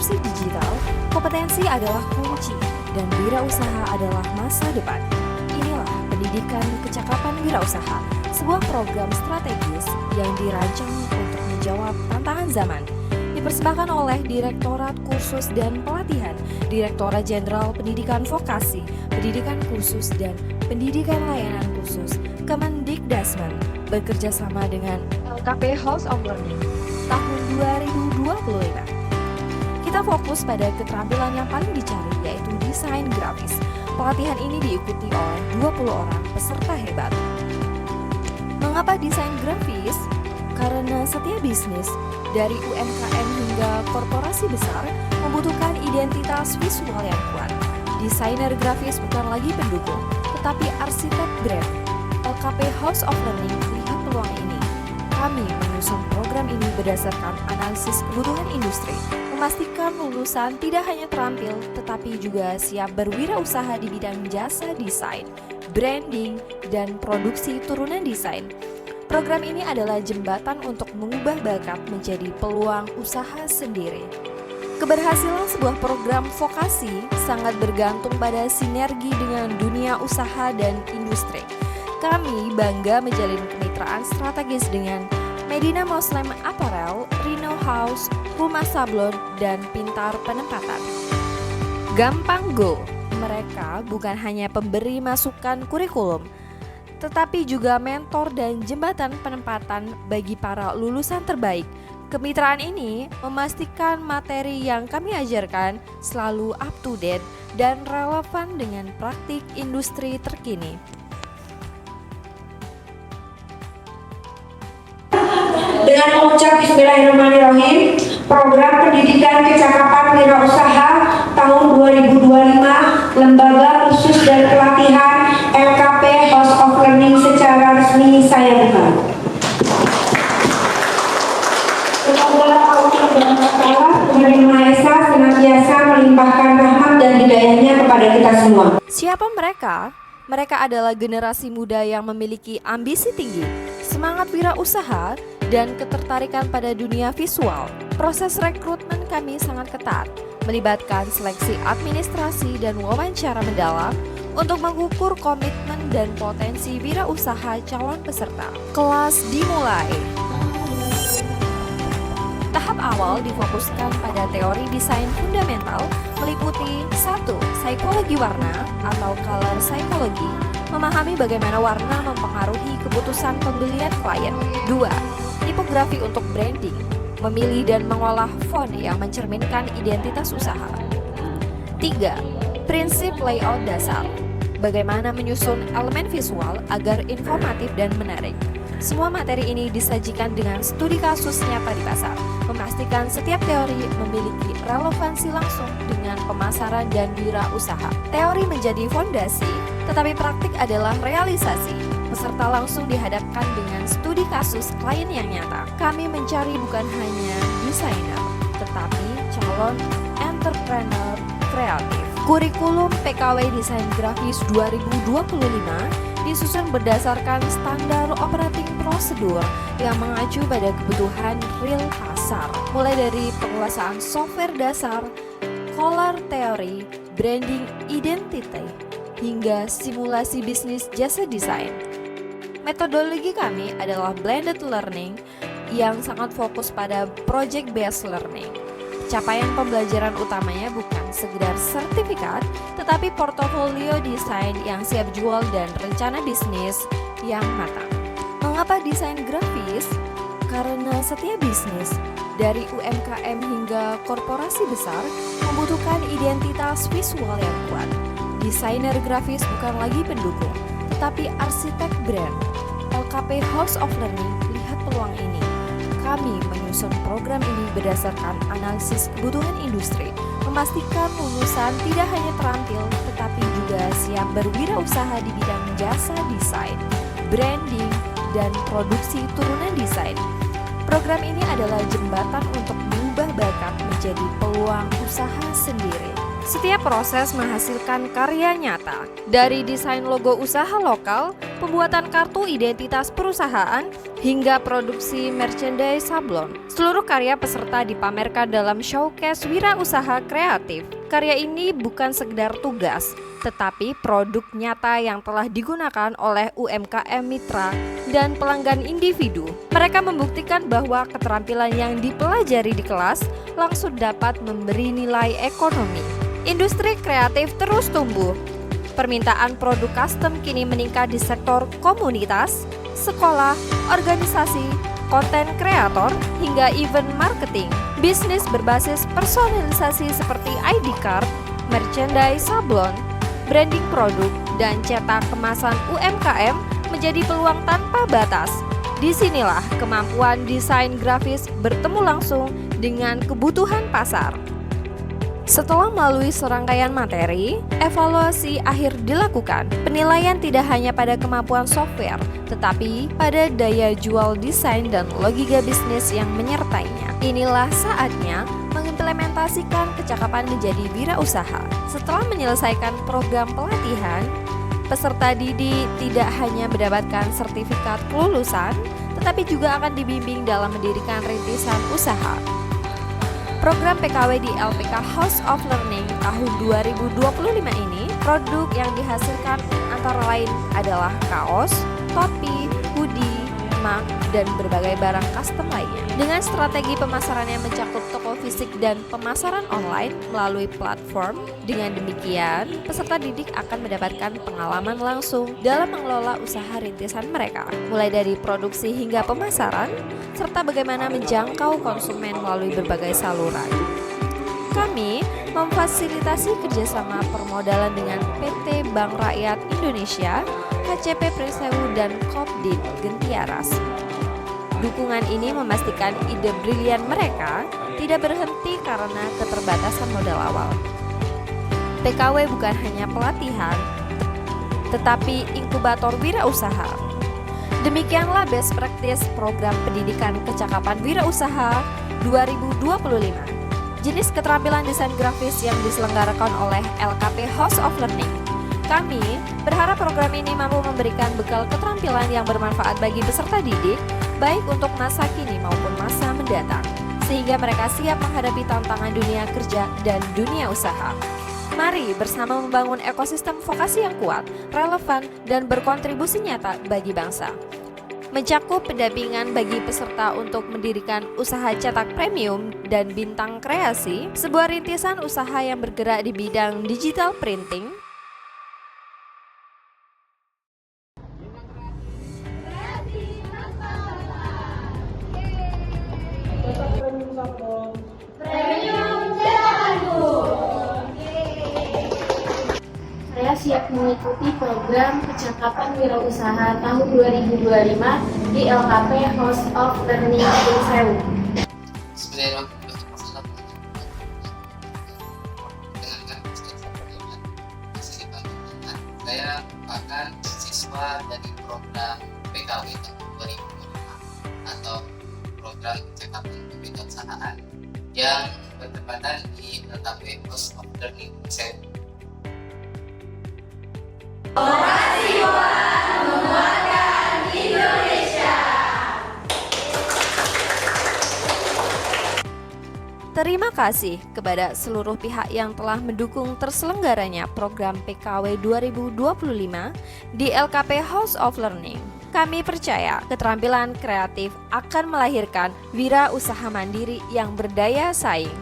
disrupsi digital, kompetensi adalah kunci dan wirausaha adalah masa depan. Inilah Pendidikan Kecakapan Wirausaha, sebuah program strategis yang dirancang untuk menjawab tantangan zaman. Dipersembahkan oleh Direktorat Kursus dan Pelatihan, Direktorat Jenderal Pendidikan Vokasi, Pendidikan Khusus dan Pendidikan Layanan Khusus, Kemendikdasmen, bekerja sama dengan LKP House of Learning tahun 2025. Kita fokus pada keterampilan yang paling dicari, yaitu desain grafis. Pelatihan ini diikuti oleh 20 orang peserta hebat. Mengapa desain grafis? Karena setiap bisnis, dari UMKM hingga korporasi besar, membutuhkan identitas visual yang kuat. Desainer grafis bukan lagi pendukung, tetapi arsitek brand. LKP House of Learning melihat peluang ini. Kami menyusun program ini berdasarkan analisis kebutuhan industri, memastikan lulusan tidak hanya terampil, tetapi juga siap berwirausaha di bidang jasa desain, branding, dan produksi turunan desain. Program ini adalah jembatan untuk mengubah bakat menjadi peluang usaha sendiri. Keberhasilan sebuah program vokasi sangat bergantung pada sinergi dengan dunia usaha dan industri. Kami bangga menjalin kemitraan strategis dengan Medina Muslim Apparel, Rino House, Rumah Sablon, dan Pintar Penempatan. Gampang Go, mereka bukan hanya pemberi masukan kurikulum, tetapi juga mentor dan jembatan penempatan bagi para lulusan terbaik. Kemitraan ini memastikan materi yang kami ajarkan selalu up to date dan relevan dengan praktik industri terkini. Dengan mengucap Bismillahirrahmanirrahim, program pendidikan kecakapan wirausaha tahun 2025 Lembaga Khusus dan Pelatihan LKP House of Learning secara resmi saya buka. Semoga Allah Subhanahu wa Ta'ala Tuhan Yang Maha Esa senantiasa melimpahkan rahmat dan hidayahnya kepada kita semua. Siapa mereka? Mereka adalah generasi muda yang memiliki ambisi tinggi, semangat wirausaha, dan ketertarikan pada dunia visual. Proses rekrutmen kami sangat ketat, melibatkan seleksi administrasi dan wawancara mendalam untuk mengukur komitmen dan potensi wirausaha calon peserta. Kelas dimulai. Tahap awal difokuskan pada teori desain fundamental meliputi 1. Psikologi warna atau color psychology, memahami bagaimana warna mempengaruhi keputusan pembelian klien. 2. Tipografi untuk branding, memilih dan mengolah font yang mencerminkan identitas usaha. 3. Prinsip layout dasar, bagaimana menyusun elemen visual agar informatif dan menarik. Semua materi ini disajikan dengan studi kasus nyata di pasar, memastikan setiap teori memiliki relevansi langsung dengan pemasaran dan wirausaha. Teori menjadi fondasi, tetapi praktik adalah realisasi. Peserta langsung dihadapkan dengan studi kasus klien yang nyata. Kami mencari bukan hanya desainer, tetapi calon entrepreneur kreatif. Kurikulum PKW Desain Grafis 2025 disusun berdasarkan standar operating prosedur yang mengacu pada kebutuhan real pasar, mulai dari penguasaan software dasar, color theory, branding identity, hingga simulasi bisnis jasa desain. Metodologi kami adalah blended learning yang sangat fokus pada project based learning. Capaian pembelajaran utamanya bukan sekedar sertifikat, tetapi portofolio desain yang siap jual dan rencana bisnis yang matang. Mengapa desain grafis? Karena setiap bisnis, dari UMKM hingga korporasi besar, membutuhkan identitas visual yang kuat. Desainer grafis bukan lagi pendukung, tetapi arsitek brand. LKP House of Learning lihat peluang ini. Kami menyusun program ini berdasarkan analisis kebutuhan industri, memastikan lulusan tidak hanya terampil, tetapi juga siap berwirausaha di bidang jasa desain, branding, dan produksi turunan desain. Program ini adalah jembatan untuk mengubah bakat menjadi peluang usaha sendiri. Setiap proses menghasilkan karya nyata, dari desain logo usaha lokal, pembuatan kartu identitas perusahaan, hingga produksi merchandise sablon. Seluruh karya peserta dipamerkan dalam showcase wirausaha kreatif. Karya ini bukan sekedar tugas, tetapi produk nyata yang telah digunakan oleh UMKM mitra dan pelanggan individu. Mereka membuktikan bahwa keterampilan yang dipelajari di kelas langsung dapat memberi nilai ekonomi. Industri kreatif terus tumbuh. Permintaan produk custom kini meningkat di sektor komunitas, sekolah, organisasi, konten kreator, hingga event marketing. Bisnis berbasis personalisasi seperti ID card, merchandise sablon, branding produk, dan cetak kemasan UMKM menjadi peluang tanpa batas. Disinilah kemampuan desain grafis bertemu langsung dengan kebutuhan pasar. Setelah melalui serangkaian materi, evaluasi akhir dilakukan. Penilaian tidak hanya pada kemampuan software, tetapi pada daya jual desain dan logika bisnis yang menyertainya. Inilah saatnya mengimplementasikan kecakapan menjadi wirausaha. Setelah menyelesaikan program pelatihan, peserta didik tidak hanya mendapatkan sertifikat kelulusan, tetapi juga akan dibimbing dalam mendirikan rintisan usaha. Program PKW di LPK House of Learning tahun 2025 ini, produk yang dihasilkan antara lain adalah kaos, topi, hoodie, mug, dan berbagai barang custom lainnya. Dengan strategi pemasaran yang mencakup toko fisik dan pemasaran online melalui platform, dengan demikian peserta didik akan mendapatkan pengalaman langsung dalam mengelola usaha rintisan mereka, mulai dari produksi hingga pemasaran, serta bagaimana menjangkau konsumen melalui berbagai saluran. Kami memfasilitasi kerjasama permodalan dengan PT Bank Rakyat Indonesia, KCP Prisewu, dan Kopdit Gentiaras. Dukungan ini memastikan ide brilian mereka tidak berhenti karena keterbatasan modal awal. PKW bukan hanya pelatihan, tetapi inkubator wirausaha. Demikianlah best practice program pendidikan kecakapan wirausaha 2025. Jenis keterampilan desain grafis yang diselenggarakan oleh LKP House of Learning. Kami berharap program ini mampu memberikan bekal keterampilan yang bermanfaat bagi peserta didik, baik untuk masa kini maupun masa mendatang, sehingga mereka siap menghadapi tantangan dunia kerja dan dunia usaha. Mari bersama membangun ekosistem vokasi yang kuat, relevan, dan berkontribusi nyata bagi bangsa. Mencakup pendampingan bagi peserta untuk mendirikan usaha cetak premium dan bintang kreasi, sebuah rintisan usaha yang bergerak di bidang digital printing, Saya siap mengikuti program kecakapan wirausaha tahun 2025 di LKP House of Learning Prisewu. Saya merupakan siswa dari program PKW tahun 2025 atau program kecakapan kewirausahaan yang bertepatan di LKP House of Learning Prisewu. Terima kasih kepada seluruh pihak yang telah mendukung terselenggaranya program PKW 2025 di LKP House of Learning. Kami percaya keterampilan kreatif akan melahirkan wirausaha mandiri yang berdaya saing.